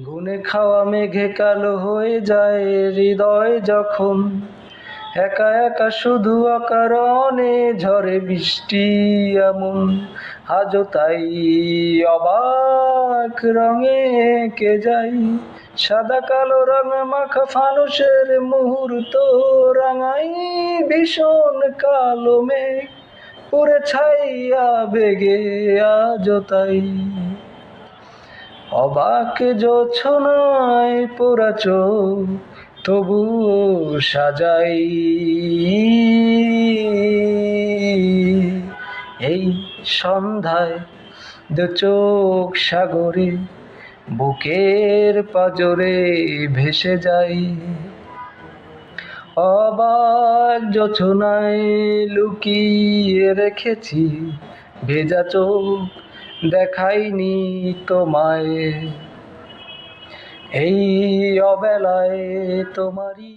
গুনে খাওয়া মেঘে কালো হয়ে যায় হৃদয় যখন, একা একা শুধু অকারণে ঝরে বৃষ্টি এমন। আজও তাই অবাক রঙে কে যাই, সাদা কালো রঙ মাখা ফানুষের মুহূর্ত রাঙাই ভীষণ কালো মেঘ পুরে ছাইয়া বেগে আজও তাই। অবাক জোছনায় পোড়া চোখ তবুও সাজাই এই সন্ধ্যায়, দু চোখ সাগরে বুকের পাজরে ভেসে যাই। অবাক জোছনায় লুকিয়ে রেখেছি ভেজা চোখ, দেখাইনি তোমায় এই অবেলায় তোমারই